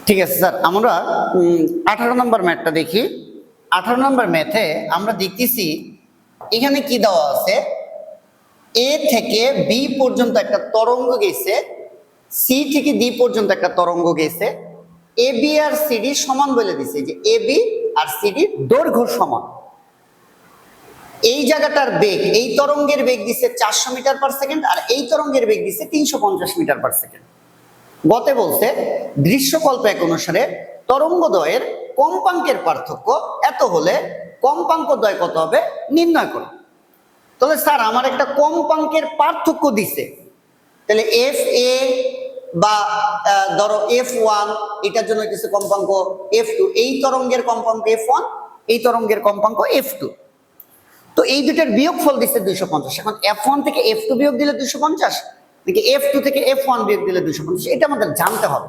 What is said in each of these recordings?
ঠিক আছে স্যার, আমরা 18 নম্বর ম্যাথটা দেখি। 18 নম্বর ম্যাথে আমরা দেখতেছি এখানে কি দেওয়া আছে, এ থেকে বি পর্যন্ত একটা তরঙ্গ গেছে, সি থেকে ডি পর্যন্ত একটা তরঙ্গ গেছে, এ বি আর সিডি সমান বলে দিছে যে এ বি আর সিডি দৈর্ঘ্য সমান। এই জায়গাটার বেগ, এই তরঙ্গের বেগ দিচ্ছে 400 মিটার পার সেকেন্ড আর এই তরঙ্গের বেগ দিচ্ছে 350 মিটার পার সেকেন্ড। গতে বলছে দৃশ্যকল্প এক অনুসারে তরঙ্গদ্বয়ের কম্পাঙ্কের পার্থক্য এত হলে কম্পাঙ্ক দ্বয় কত হবে নির্ণয় করো। তাহলে স্যার আমার একটা কম্পাঙ্কের পার্থক্য দিছে, তাহলে এফ এ বা ধরো F1, এটার জন্য কিছু কম্পাঙ্ক F2, এই তরঙ্গের কম্পাঙ্ক F1, এই তরঙ্গের কম্পাঙ্ক F2। তো এই দুটার বিয়োগফল দিচ্ছে 250। এখন F1 থেকে F2 বিয়োগ দিলে 250 নাকি F2 থেকে F1 বিয়োগ দিলে 250, এটা আমাদের জানতে হবে।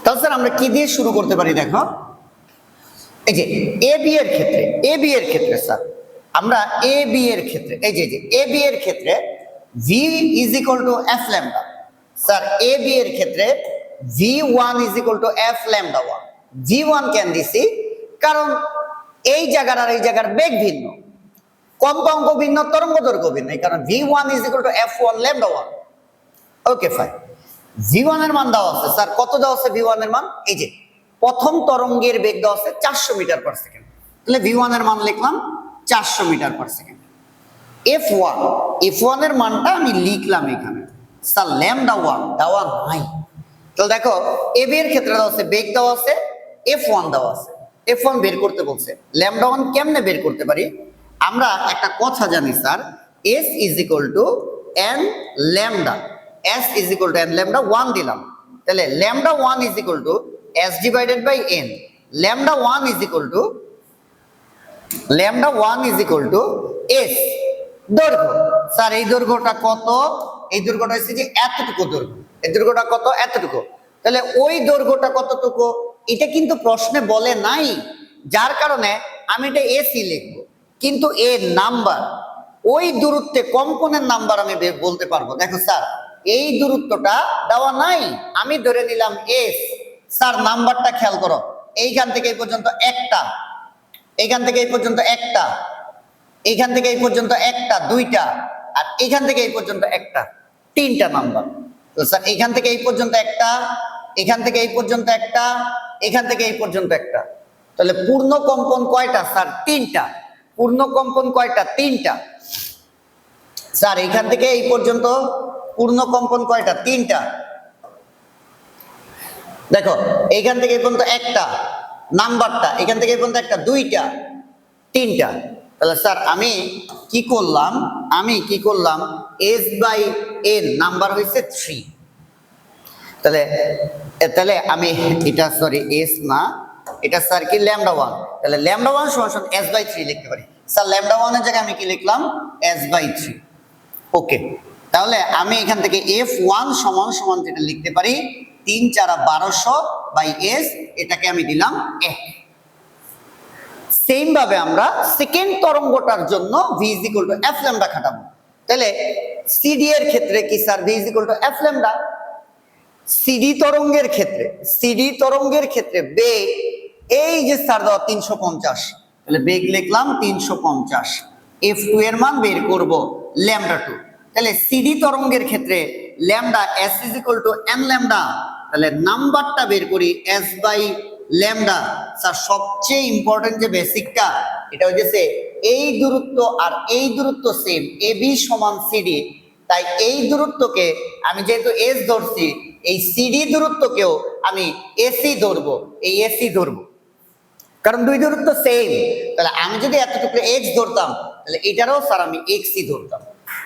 তাহলে স্যার আমরা কি দিয়ে শুরু করতে পারি দেখো, এই যে এ বি এর ক্ষেত্রে স্যার আমরা এ বি এর ক্ষেত্রে এই যে এ বি এর ক্ষেত্রে V is equal to F lambda। Sir a b এর ক্ষেত্রে V1 is equal to F lambda 1। V1 কেন দিছি, কারণ এই জায়গার আর এই জায়গার বেগ ভিন্ন, কম্পাঙ্ক ভিন্ন, তরঙ্গ দৈর্ঘ্য ভিন্ন, এই কারণে V1 is equal to F1 lambda 1। Okay fine, V1 এর মান দেওয়া আছে স্যার, কত দেওয়া আছে V1 এর মান, এই যে প্রথম তরঙ্গের বেগ দেওয়া আছে 400 মিটার পার সেকেন্ড, তাহলে V1 এর মান লিখলাম 400 মিটার পার সেকেন্ড। F1 এর মানটা আমি লিখলাম এখানে, স্যার ল্যামডা 1 দেওয়া নাই। তাহলে দেখো এ বি এর ক্ষেত্রে দেওয়া আছে, বেগ দেওয়া আছে, F1 দেওয়া আছে, F1 বের করতে বলছে। ল্যামডা 1 কেমনে বের করতে পারি, আমরা একটা কথা জানি sir, S is equal to n lambda, S is equal to n lambda 1 দিলাম, তাহলে lambda 1 is equal to S divided by n, lambda 1 is equal to S দৈর্ঘ্য। স্যার এই দৈর্ঘ্যটা কত, এই দৈর্ঘ্যটা হচ্ছে যে এতটুকু দৈর্ঘ্য, এই দৈর্ঘ্যটা কত এতটুকু, তাহলে ওই দৈর্ঘ্যটা কতটুকু এটা কিন্তু প্রশ্নে বলে নাই, যার কারণে আমি এটা এসি লিখবো, কিন্তু এর নাম্বার ওই দূরত্বে কম্পনের নাম্বার আমি বলতে পারবো। দেখো স্যার এই দূরত্বটা দেওয়া নাই, আমি ধরে নিলাম এস। স্যার নাম্বারটা খেয়াল করো, এইখান থেকে এই পর্যন্ত একটা, এইখান থেকে এই পর্যন্ত একটা, এইখান থেকে এই পর্যন্ত একটা, দুইটা, আর এইখান থেকে এই পর্যন্ত একটা, তিনটা নাম্বার। তো স্যার এইখান থেকে এই পর্যন্ত একটা, এখান থেকে এই পর্যন্ত একটা, এখান থেকে এই পর্যন্ত একটা, তাহলে পূর্ণ কম্পন কয়টা স্যার, তিনটা। পূর্ণ কম্পন কয়টা, তিনটা। স্যার এইখান থেকে এই পর্যন্ত পূর্ণ কম্পন কয়টা, তিনটা। দেখো এইখান থেকে এই পর্যন্ত একটা, নাম্বারটা এখান থেকে এই পর্যন্ত একটা, দুইটা, তিনটা। তাহলে স্যার আমি কি করলাম, S by n নাম্বার হয়েছে 3। তাহলে আমি এটা সরি S না, এটা স্যার কি ল্যামডা 1, তাহলে ল্যামডা 1 সমান S by 3 লিখতে পারি। স্যার ল্যামডা 1 এর জায়গায় আমি কি লিখলাম, S by 3। ওকে, তাহলে আমি এখান থেকে F1 সমান যেটা লিখতে পারি 3 4 1200 বাই S, এটাকে আমি দিলাম 1। সেম ভাবে আমরা সেকেন্ড তরঙ্গটার জন্য V is equal to F lambda খাটাবো। তাহলে CD এর ক্ষেত্রে কি sir V is equal to F lambda। CD তরঙ্গের ক্ষেত্রে বেগ এই যে স্যার দাও 350, তাহলে বেগ লিখলাম 350। F2 এর মান বের করব ল্যামডা 2, তাহলে CD তরঙ্গের ক্ষেত্রে lambda S is equal to n lambda, তাহলে নাম্বারটা বের করি S by ল্যামডা। স্যার সবচেয়ে ইম্পর্টেন্ট যে বেসিকটা এটা হচ্ছে এই দূরত্ব আর এই দূরত্ব সেম, AB সমান CD, তাই এই দূরত্বকে আমি যেহেতু S ধরছি, এই CD দূরত্বকেও আমি AC ধরবো, এই AC ধরবো, কারণ দুই দূরত্ব সেম। তাহলে আমি যদি এতটুকু X ধরতাম, তাহলে এটারও স্যার আমি Xই ধরতাম,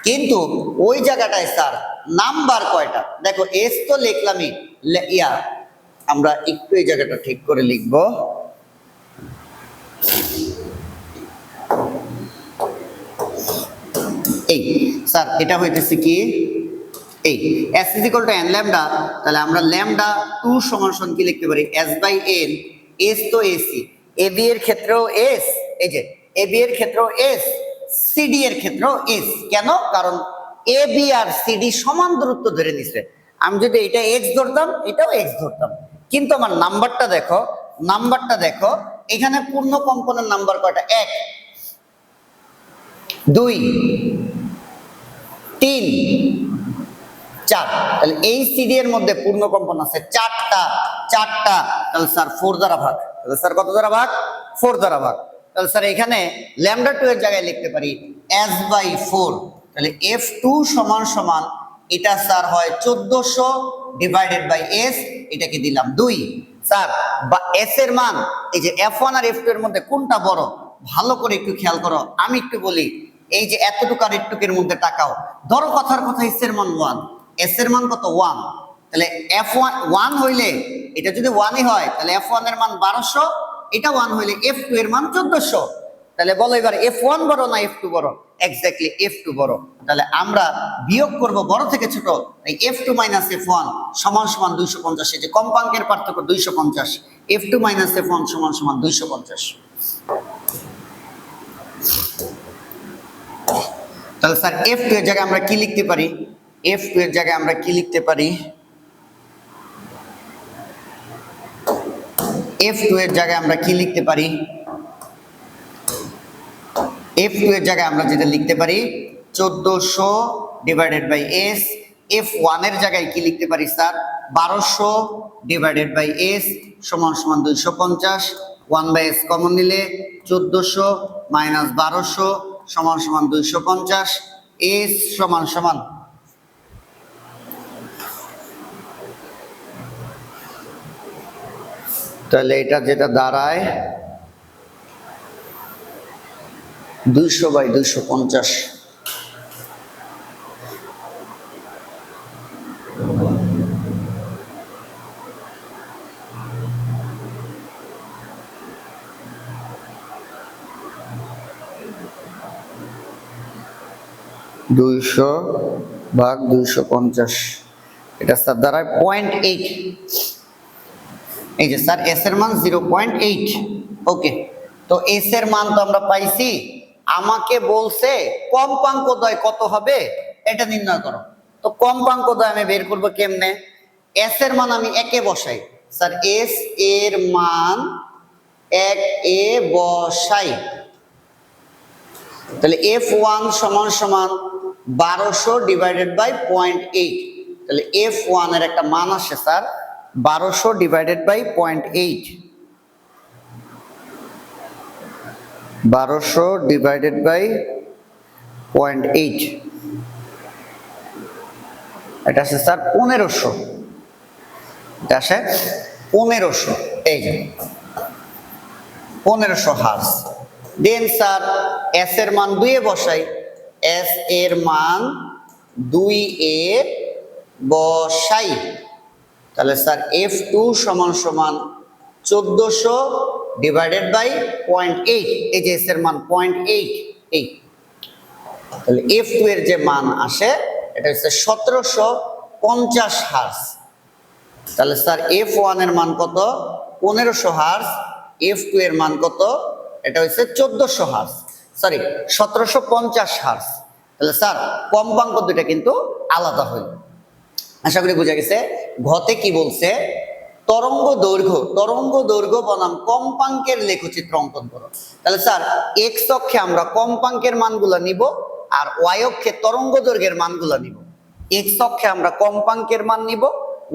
কিন্তু ওই জায়গাটায় স্যার নাম্বার কয়টা, দেখো S তো লিখলামই, আমরা একটু এই জায়গাটা ঠিক করে লিখব। এই স্যার এটা হইতেছে কি, এই S is equal to n lambda, তাহলে আমরা ল্যামডা 2 সমান কি লিখতে পারি, S by n। S তো AC, AB এর ক্ষেত্রেও S, এই যে AB এর ক্ষেত্রেও S, CD এর ক্ষেত্রেও S। কেন, কারণ AB আর CD সমান দূরত্ব ধরে নিছে, আমি যদি এটা এক্স ধরতাম এটাও এক্স ধরতাম, কিন্তু আমার নাম্বারটা দেখো এখানে পূর্ণ কম্পনের নাম্বার কয়টা? 1 2 3 4। তাহলে এই সিডি এর মধ্যে পূর্ণ কম্পন আছে চারটা। তাহলে স্যার 4 দ্বারা ভাগ। তাহলে স্যার কত দ্বারা ভাগ? 4 দ্বারা ভাগ। তাহলে স্যার এখানে ল্যামডা 2 এর জায়গায় লিখতে পারি s/4। তাহলে f2 সমান সমান এটা স্যার হয় 1400 ডিভাইডেড বাই s, এটাকে দিলাম 2। স্যার বা s এর মান এই যে f1 আর f2 এর মধ্যে কোনটা বড় ভালো করে একটু খেয়াল করো। আমি একটু বলি, এই যে এতটুকু আর এতটুকুর মধ্যে টাকাও ধরো, কথার কথা s এর মান 1, s এর মান কত? 1। তাহলে f1 1 হইলে এটা যদি 1ই হয় তাহলে f1 এর মান 1200, এটা 1 হইলে f2 এর মান 1400। তাহলে বলো এবার f1 বড় না f2 বড়? এক্স্যাক্টলি f2 বড়। তাহলে আমরা বিয়োগ করব বড় থেকে ছোট, এই f2 f1 সমান সমান 250। এই যে কম্পাঙ্কের পার্থক্য 250, f2 f1 সমান সমান 250। তাহলে স্যার f2 এর জায়গায় আমরা কি লিখতে পারি? f2 এর জায়গায় আমরা কি লিখতে পারি? f2 এর জায়গায় আমরা কি লিখতে পারি? f2 এর জায়গায় আমরা যেটা লিখতে পারি 1400 ডিভাইডেড বাই s। f1 এর জায়গায় কি লিখতে পারি স্যার? 1200 ডিভাইডেড বাই s সমান সমান 250। 1/s কমন নিলে 1400 মাইনাস 1200 সমান সমান 250। s সমান সমান তাহলে এটা যেটা দাঁড়ায় 200/250। দুইশো ভাগ 250, এটা স্যার দাঁড়ায় 0.8। এই যে স্যার এস এর মান 0.8। ওকে, তো এস এর মান তো আমরা পাইছি। আমাকে বলছে কম্পাঙ্কদ্বয় কত হবে এটা নির্ণয় করো। তো কম্পাঙ্কদ্বয় আমি বের করব কেমনে? এস এর মান আমি একে বসাই। স্যার এস এর মান 1 এ বসাই। তাহলে f1 সমান সমান 1200 ডিভাইডেড বাই 0.8। তাহলে f1 এর একটা মান আসে sir 1200 divided by 0.8। 1200 divided by 0.8, এটা আসে স্যার 1500। এটা আসে 1500। এই যে 1500 হার্জ। দেন স্যার এস এর মান 2 এ বসাই। এস এর মান 2 এ বসাই। তাহলে স্যার f2 সমান সমান 1400 ডিভাইডেড বাই 0.8। এই যে এস এর মান 0.8। এই তাহলে f2 এর যে মান আসে এটা হচ্ছে 1750 হার্জ। তাহলে স্যার f1 এর মান কত? 1500 হার্জ। f2 এর মান কত? এটা হচ্ছে 1400 হার্জ, সরি 1750 হার্জ। তাহলে স্যার কম্পাঙ্ক দুটো কিন্তু আলাদা হইল। আশা করি বোঝা গেছে। ঘতে কি বলছে? তরঙ্গ দৈর্ঘ্য বনাম কম্পাঙ্কের লেখচিত্র অঙ্কন করো। তাহলে স্যার এক্স অক্ষে আমরা কম্পাঙ্কের মানগুলো নিব আর ওয়াই অক্ষে তরঙ্গ দৈর্ঘ্যের মানগুলো নিব। এক্স অক্ষে আমরা কম্পাঙ্কের মান নিব,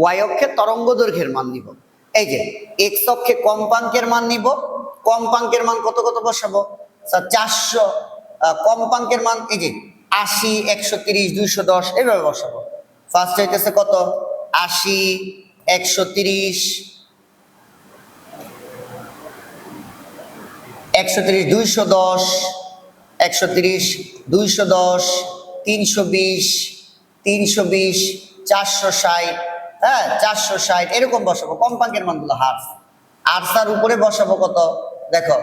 ওয়াই অক্ষে তরঙ্গ দৈর্ঘ্যের মান নিব। এই যে এক্স অক্ষে কম্পাঙ্কের মান নিব, কম্পাঙ্কের মান কত কত বসাবো স্যার? 400। কম্পাঙ্কের মান এই যে 80, 130, 210 এইভাবে বসাবো। ফার্স্ট হইতেছে কত? 80, 130, 130, 210, 130, 210, 320, 320, 460, হ্যাঁ 460 এরকম বসাবো কম্পাঙ্কের মানগুলো হার্জ। আর তার উপরে বসাবো কত? দেখো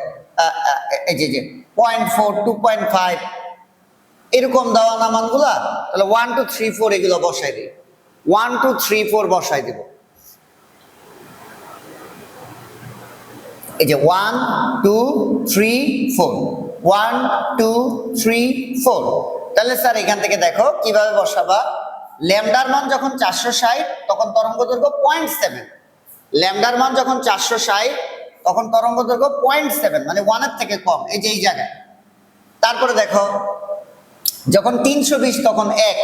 এই যে 0.4, 2.5 এরকম দেওয়া না মানগুলা। তাহলে 1 2 3 4 এগুলো বসাই দিই। 1 2 3 4 বসাই দিব। এই যে 1 2 3 4, 1 2 3 4। তাহলে স্যার এখান থেকে দেখো কিভাবে বসাবা। ল্যামডার মান যখন 460 তখন তরঙ্গ দৈর্ঘ্য 0.7, ল্যামডার মান যখন 460 তখন তরঙ্গ দৈর্ঘ্য 0.7 মানে 1 এর থেকে কম, এই যে এই জায়গায়। তারপরে দেখো যখন 320 তখন 1,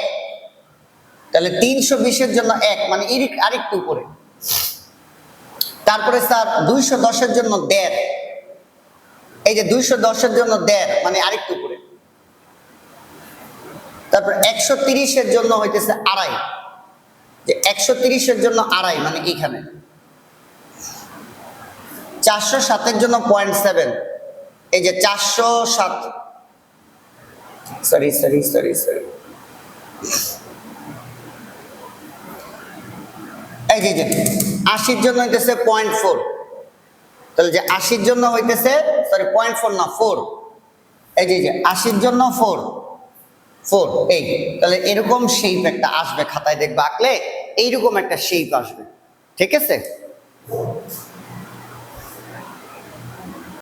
তাহলে 320 এর জন্য 1 মানে আরেকটু উপরে। তারপরে স্যার 210 এর জন্য 1.5, এই যে 210 এর জন্য 1.5 মানে আরেকটু উপরে। তারপর 130 এর জন্য হইতেছে 2.5, যে 130 এর জন্য 2.5 মানে এখানে। 407 এর জন্য 0.7, এই যে 407, সরি এই যে 80 জন্য হইতেছে 0.4, তাহলে যে 80 জন্য হইতেছে সরি 0.4 না 4, এই যে 80 জন্য 4, এই তাহলে এরকম শেপ একটা আসবে, খাতায় দেখবে আঁকলে এইরকম একটা শেপ আসবে, ঠিক আছে।